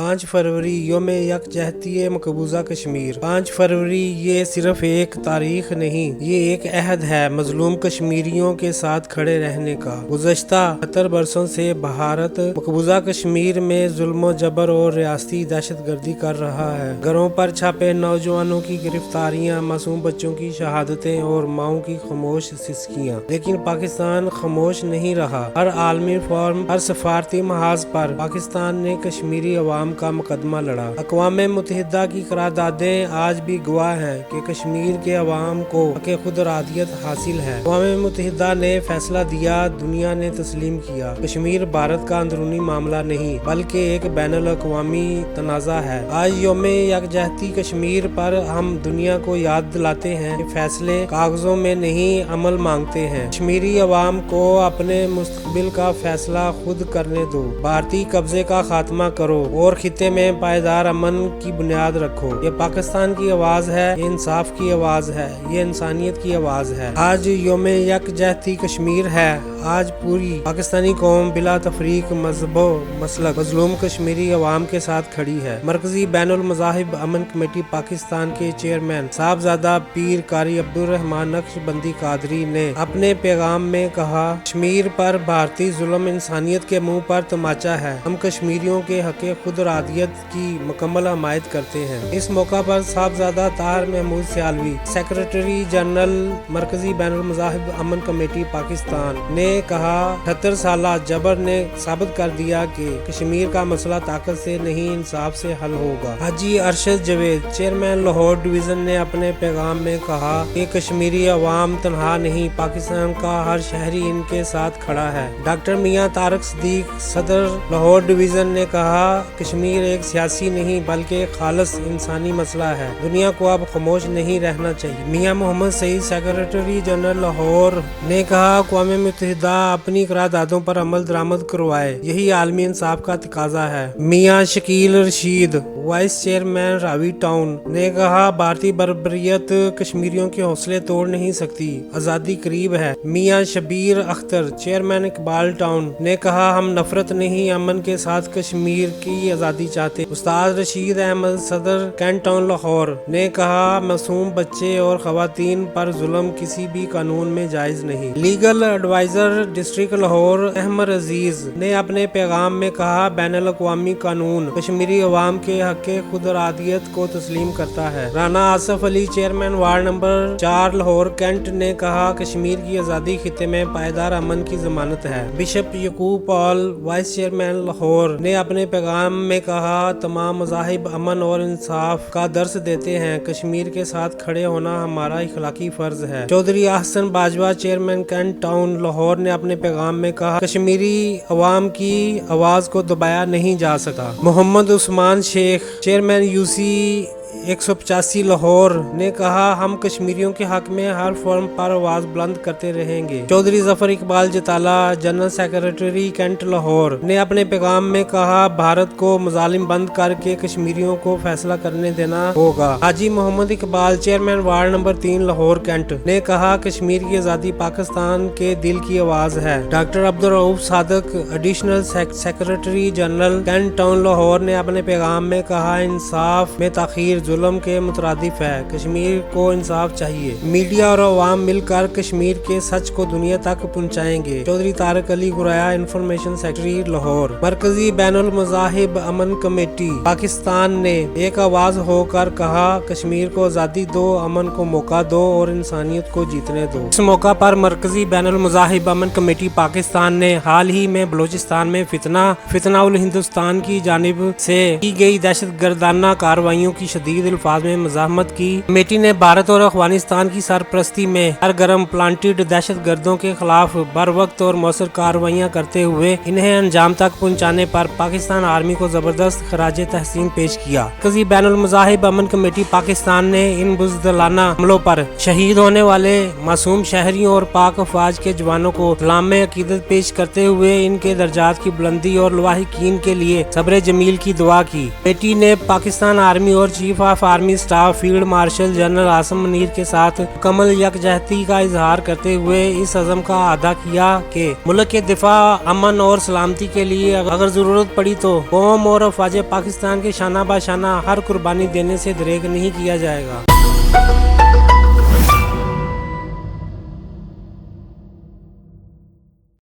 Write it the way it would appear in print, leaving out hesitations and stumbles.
5 फरवरी योम यकजहती मकबूजा कश्मीर। 5 फरवरी ये सिर्फ एक तारीख नहीं, ये एक अहद है मजलूम कश्मीरियों के साथ खड़े रहने का। गुज़श्ता 70 बरसों से भारत मकबूजा कश्मीर में जुल्म जबर और रियासती दहशत गर्दी कर रहा है। घरों पर छापे, नौजवानों की गिरफ्तारियां, मासूम बच्चों की शहादतें और माओं की खामोश सिसकियां। लेकिन पाकिस्तान खामोश नहीं रहा। हर आलमी फोरम, हर सफारती महाज पर पाकिस्तान ने कश्मीरी अवाम का मुकदमा लड़ा। अक़वाम मुत्तहिदा की करारदादें आज भी गवाह हैं कि कश्मीर के अवाम को हक़ खुदरादियत हासिल है। अक़वाम मुत्तहिदा ने फैसला दिया, दुनिया ने तस्लीम किया। कश्मीर भारत का अंदरूनी मामला नहीं बल्कि एक बैनुल अक़वामी तनाज़ा है। आज योम यकजहती कश्मीर पर हम दुनिया को याद दिलाते हैं कि फैसले कागजों में नहीं अमल मांगते हैं। कश्मीरी अवाम को अपने मुस्तक़बिल का फैसला खुद करने दो। भारतीय कब्जे का खात्मा करो और खिते में पायदार अमन की बुनियाद रखो। ये पाकिस्तान की आवाज़ है, ये इंसाफ की आवाज़ है, ये इंसानियत की आवाज़ है। आज योम यकजहती कश्मीर है। आज पूरी पाकिस्तानी कौम बिला तफरीक मजहबो मसलक मजलूम कश्मीरी अवाम के साथ खड़ी है। मरकजी बैनुल मज़ाहिब अमन कमेटी पाकिस्तान के चेयरमैन साहबजादा पीर कारी अब्दुर्रहमान नक्शबंदी कादरी ने अपने पैगाम में कहा, कश्मीर पर भारतीय जुल्म इंसानियत के मुंह पर तमाचा है। हम कश्मीरियों के हक़ खुदरादियत की मुकम्मल हमायत करते हैं। इस मौका पर साहबजादा ताहिर महमूद सियालवी, सेक्रेटरी जनरल मरकजी बैनुल मज़ाहिब अमन कमेटी पाकिस्तान ने कहा, 78 साला जबर ने साबित कर दिया कि कश्मीर का मसला ताकत से नहीं इंसाफ से हल होगा। हाजी अरशद जवेद, चेयरमैन लाहौर डिवीजन ने अपने पैगाम में कहा कि कश्मीरी अवाम तनहा नहीं, पाकिस्तान का हर शहरी इनके साथ खड़ा है। डॉक्टर मियां तारक सदीक, सदर लाहौर डिवीजन ने कहा, कश्मीर एक सियासी नहीं बल्कि एक खालिस इंसानी मसला है। दुनिया को अब खामोश नहीं रहना चाहिए। मियां मोहम्मद सईद, सेक्रेटरी जनरल लाहौर ने कहा, अक़वाम मुत्तहिदा अपनी करारदादों पर अमल दरामद करवाए, यही आलमी इंसाफ का तकाजा है। मियां Shakeel Rasheed, vice chairman Ravi town ने कहा, भारतीय बर्बरियत कश्मीरियों के हौसले तोड़ नहीं सकती, आज़ादी करीब है। मियां शबीर अख्तर, चेयरमैन इकबाल टाउन ने कहा, हम नफरत नहीं अमन के साथ कश्मीर की आज़ादी चाहते। उस्ताद रशीद अहमद, सदर कैंट टाउन लाहौर ने कहा, मासूम बच्चे और खवातीन पर जुल्म किसी भी कानून में जायज नहीं। Legal adviser district Lahore Ahmad Aziz ने अपने पैगाम में कहा, बैनुल अक़वामी कानून कश्मीरी अवाम के हक़ खुदरादियत को तस्लीम करता है। Rana Asif Ali, chairman ward number 4 Lahore cantt ने कहा, कश्मीर की आज़ादी खिते में पायदार अमन की जमानत है। Bishop Yaqub Paul, vice chairman Lahore ने अपने पैगाम में कहा, तमाम मज़ाहिब अमन और इंसाफ का दर्स देते हैं, कश्मीर के साथ खड़े होना हमारा इखलाकी फर्ज है। Chaudhry Ahsan Bajwa, chairman Cantt town Lahore ने अपने पैगाम में कहा, कश्मीरी अवाम की आवाज को दबाया नहीं जा सकता। मोहम्मद उस्मान शेख, चेयरमैन यूसी 185 लाहौर ने कहा, हम कश्मीरियों के हक में हर फोरम पर आवाज बुलंद करते रहेंगे। Chaudhry Zafar Iqbal Jatala, general secretary cantt Lahore ने अपने पैगाम में कहा, भारत को मजालिम बंद करके कश्मीरियों को फैसला करने देना होगा। Haji Muhammad Iqbal, chairman ward number 3 Lahore cantt ने कहा, कश्मीर की आज़ादी पाकिस्तान के दिल की आवाज है। Doctor Abdul Rauf Sadiq, additional secretary general cantt town Lahore ने अपने पैगाम में कहा, इंसाफ में ताखीर जुल्म के मुतरादिफ है, कश्मीर को इंसाफ चाहिए। मीडिया और अवाम मिलकर कश्मीर के सच को दुनिया तक पहुंचाएंगे। Chaudhry Tariq Ali Guraya, information secretary Lahore. मरकजी बैनुल मज़ाहिब अमन कमेटी पाकिस्तान ने एक आवाज होकर कहा, कश्मीर को आज़ादी दो, अमन को मौका दो और इंसानियत को जीतने दो। इस मौका पर मरकजी बैनुल मज़ाहिब अमन कमेटी पाकिस्तान ने हाल ही में बलोचिस्तान में फितना उल हिंदुस्तान की जानिब से की गई दहशत गर्दाना कार्रवाइयों की शदीद अल्फाज में मज़ाहमत की। कमेटी ने भारत और अफगानिस्तान की सरपरस्ती में सरगर्म प्लांटेड दहशत गर्दों के खिलाफ बर वक्त और मौसर कार्रवाइयाँ करते हुए इन्हें अंजाम तक पहुँचाने पर पाकिस्तान आर्मी को जबरदस्त खराज तहसीन पेश किया। मरकजी बैनुल मज़ाहिब अमन कमेटी पाकिस्तान ने इन बुज़दिलाना हमलों पर शहीद होने वाले मासूम शहरियों और पाक अफवाज के जवानों को सलाम अकीदत पेश करते हुए इनके दर्जात की बुलंदी और लवाहिकीन के लिए सब्र जमील की दुआ की। कमेटी ने पाकिस्तान आर्मी और chief chief of army staff field marshal general Asim Munir के साथ मुकम्मल यकजहती का इजहार करते हुए इस अज़म का अदा किया कि मुल्क के दिफा, अमन और सलामती के लिए अगर ज़रूरत पड़ी तो कौम और अफवाज पाकिस्तान के शाना बाशाना हर कुर्बानी देने से दरेग नहीं किया जाएगा।